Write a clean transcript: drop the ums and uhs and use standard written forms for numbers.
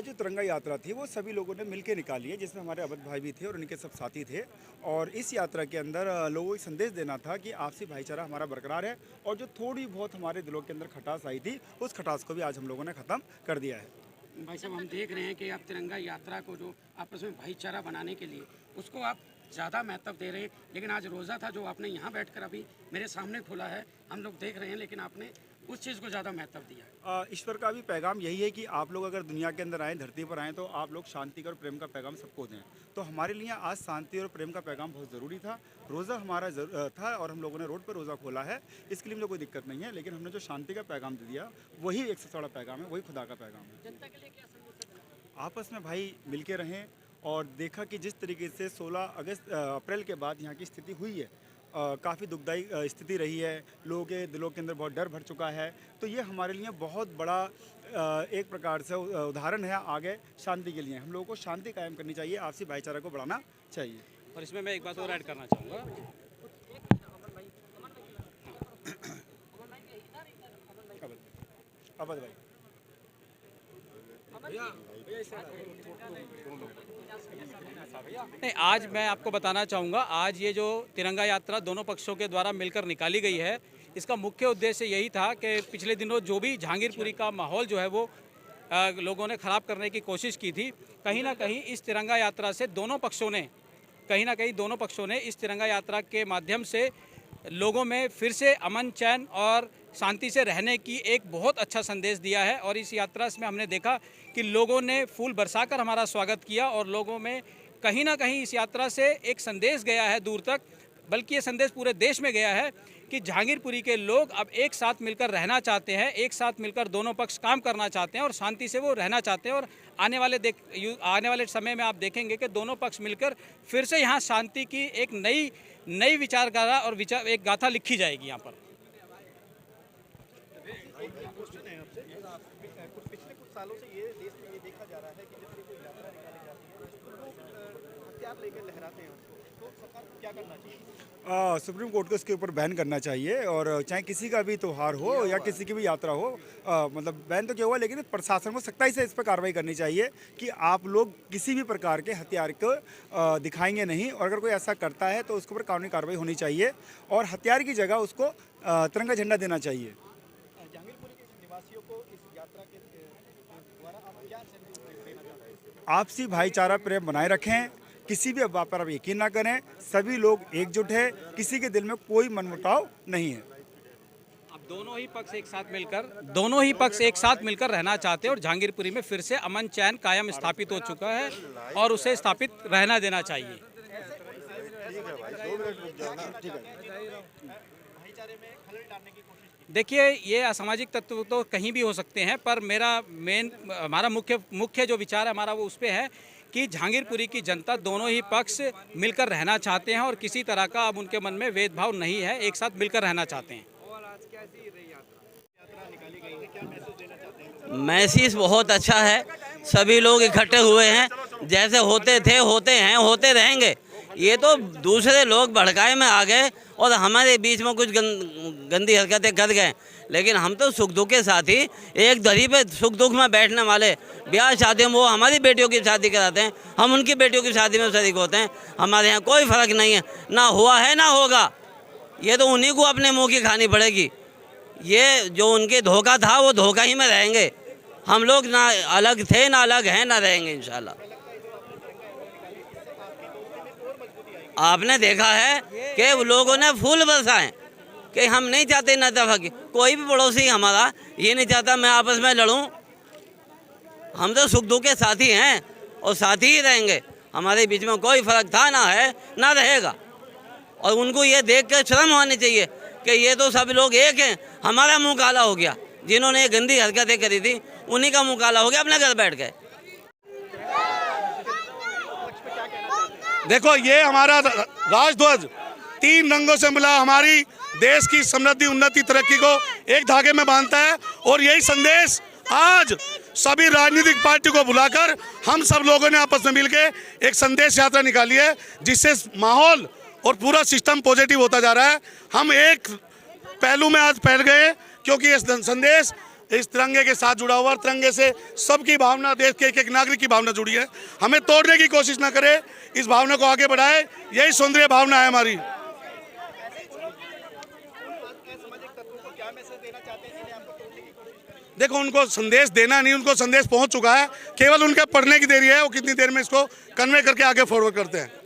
आज जो तिरंगा यात्रा थी वो सभी लोगों ने मिलकर निकाली है, जिसमें हमारे अवध भाई भी थे और उनके सब साथी थे। और इस यात्रा के अंदर लोगों को संदेश देना था कि आपसी भाईचारा हमारा बरकरार है, और जो थोड़ी बहुत हमारे दिलों के अंदर खटास आई थी उस खटास को भी आज हम लोगों ने ख़त्म कर दिया है। भाई साहब, हम देख रहे हैं कि आप तिरंगा यात्रा को जो आपस में भाईचारा बनाने के लिए उसको आप ज़्यादा महत्व दे रहे हैं, लेकिन आज रोज़ा था जो आपने यहाँ बैठकर अभी मेरे सामने खोला है, हम लोग देख रहे हैं, लेकिन आपने उस चीज़ को ज़्यादा महत्व दिया। ईश्वर का भी पैगाम यही है कि आप लोग अगर दुनिया के अंदर आएँ, धरती पर आएँ, तो आप लोग शांति का और प्रेम का पैगाम सबको दें। तो हमारे लिए आज शांति और प्रेम का पैगाम बहुत ज़रूरी था। रोज़ा हमारा था और हम लोगों ने रोड पर रोज़ा खोला है, इसके लिए मुझे कोई दिक्कत नहीं है, लेकिन हमने जो शांति का पैगाम दे दिया वही एक सबसे बड़ा पैगाम है, वही खुदा का पैगाम है। जनता के लिए क्या संदेश है? आपस में भाई मिलके रहें। और देखा कि जिस तरीके से 16 अप्रैल के बाद यहाँ की स्थिति हुई है, काफ़ी दुखदायी स्थिति रही है, लोगों के दिलों के अंदर बहुत डर भर चुका है। तो ये हमारे लिए बहुत बड़ा एक प्रकार से उदाहरण है आगे शांति के लिए। हम लोगों को शांति कायम करनी चाहिए, आपसी भाईचारा को बढ़ाना चाहिए। और इसमें मैं एक बात और ऐड करना चाहूँगा। अवध भाई, नहीं, आज मैं आपको बताना चाहूँगा, आज ये जो तिरंगा यात्रा दोनों पक्षों के द्वारा मिलकर निकाली गई है, इसका मुख्य उद्देश्य यही था कि पिछले दिनों जो भी जहांगीरपुरी का माहौल जो है वो लोगों ने ख़राब करने की कोशिश की थी, कहीं ना कहीं इस तिरंगा यात्रा से दोनों पक्षों ने इस तिरंगा यात्रा के माध्यम से लोगों में फिर से अमन, चैन और शांति से रहने की एक बहुत अच्छा संदेश दिया है। और इस यात्रा में हमने देखा कि लोगों ने फूल बरसाकर हमारा स्वागत किया, और लोगों में कहीं ना कहीं इस यात्रा से एक संदेश गया है दूर तक, बल्कि ये संदेश पूरे देश में गया है कि जहांगीरपुरी के लोग अब एक साथ मिलकर रहना चाहते हैं, एक साथ मिलकर दोनों पक्ष काम करना चाहते हैं और शांति से वो रहना चाहते हैं। और आने वाले समय में आप देखेंगे कि दोनों पक्ष मिलकर फिर से यहाँ शांति की एक नई विचारधारा और एक गाथा लिखी जाएगी यहाँ पर। पिछले कुछ सालों से ये देश में ये देखा जा रहा है कि जब भी कोई यात्रा निकाली जाती है तो लोग हथियार लेकर लहराते हैं उसको, तो सरकार को क्या करना चाहिए? सुप्रीम कोर्ट को इसके ऊपर बैन करना चाहिए। और चाहे किसी का भी त्यौहार हो या किसी की भी यात्रा हो, मतलब बैन तो क्या हुआ, लेकिन प्रशासन को सख्ताई से इस पर कार्रवाई करनी चाहिए कि आप लोग किसी भी प्रकार के हथियार को दिखाएंगे नहीं, और अगर कोई ऐसा करता है तो उसके ऊपर कानूनी कार्रवाई होनी चाहिए और हथियार की जगह उसको तिरंगा झंडा देना चाहिए। जहांगीरपुरी के निवासियों को इस यात्रा के द्वारा आप क्या संदेश देना चाहते हैं? आपसी भाईचारा प्रेम बनाए रखें, किसी भी अफवाह पर आप यकीन ना करें, सभी लोग एकजुट है, किसी के दिल में कोई मनमुटाव नहीं है। अब दोनों ही पक्ष एक साथ मिलकर रहना चाहते हैं और जहांगीरपुरी में फिर से अमन, चैन कायम स्थापित हो चुका है और उसे स्थापित रहना देना चाहिए। देखिए, ये असामाजिक तत्व तो कहीं भी हो सकते हैं, पर हमारा मुख्य जो विचार है हमारा वो उस पर है कि जहांगीरपुरी की जनता दोनों ही पक्ष मिलकर रहना चाहते हैं और किसी तरह का अब उनके मन में भेदभाव नहीं है, एक साथ मिलकर रहना चाहते हैं। मैसेज बहुत अच्छा है, सभी लोग इकट्ठे हुए हैं, जैसे होते थे, होते हैं, होते रहेंगे। ये तो दूसरे लोग भड़काए में आ गए और हमारे बीच में कुछ गंदी हरकतें कर गए, लेकिन हम तो सुख दुख के साथी, एक दरी पे सुख दुख में बैठने वाले। ब्याह शादी में वो हमारी बेटियों की शादी कराते हैं, हम उनकी बेटियों की शादी में शरीक होते हैं। हमारे यहाँ कोई फ़र्क नहीं है, ना हुआ है ना होगा। ये तो उन्हीं को अपने मुँह की खानी पड़ेगी। ये जो उनके धोखा था वो धोखा ही में रहेंगे। हम लोग ना अलग थे, ना अलग हैं, ना रहेंगे इंशाल्लाह। आपने देखा है कि लोगों ने फूल बरसाए कि हम नहीं चाहते ना दफा की। कोई भी पड़ोसी हमारा ये नहीं चाहता मैं आपस में लड़ूं। हम तो सुख दुख के साथी हैं और साथी ही रहेंगे। हमारे बीच में कोई फ़र्क था ना है ना रहेगा। और उनको ये देख कर शर्म होनी चाहिए कि ये तो सब लोग एक हैं। हमारा मुँह काला हो गया, जिन्होंने ये गंदी हरकतें करी थी उन्हीं का मुँह काला हो गया, अपने घर बैठ गए। देखो, ये हमारा राजध्वज 3 रंगों से मिला हमारी देश की समृद्धि, उन्नति, तरक्की को एक धागे में बांधता है। और यही संदेश आज सभी राजनीतिक पार्टी को बुलाकर हम सब लोगों ने आपस में मिलकर एक संदेश यात्रा निकाली है, जिससे माहौल और पूरा सिस्टम पॉजिटिव होता जा रहा है। हम एक पहलू में आज फैल गए, क्योंकि ये संदेश इस तिरंगे के साथ जुड़ा हुआ, तिरंगे से सबकी भावना, देश के एक एक नागरिक की भावना जुड़ी है। हमें तोड़ने की कोशिश ना करे, इस भावना को आगे बढ़ाए, यही सौंदर्य भावना है हमारी। असामाजिक तत्वों को क्या मैसेज देना चाहते हैं जिन्हें आपको तोड़ने की कोशिश करें? देखो, उनको संदेश देना नहीं, उनको संदेश पहुंच चुका है, केवल उनके पढ़ने की देरी है, वो कितनी देर में इसको कन्वे करके आगे फॉरवर्ड करते हैं।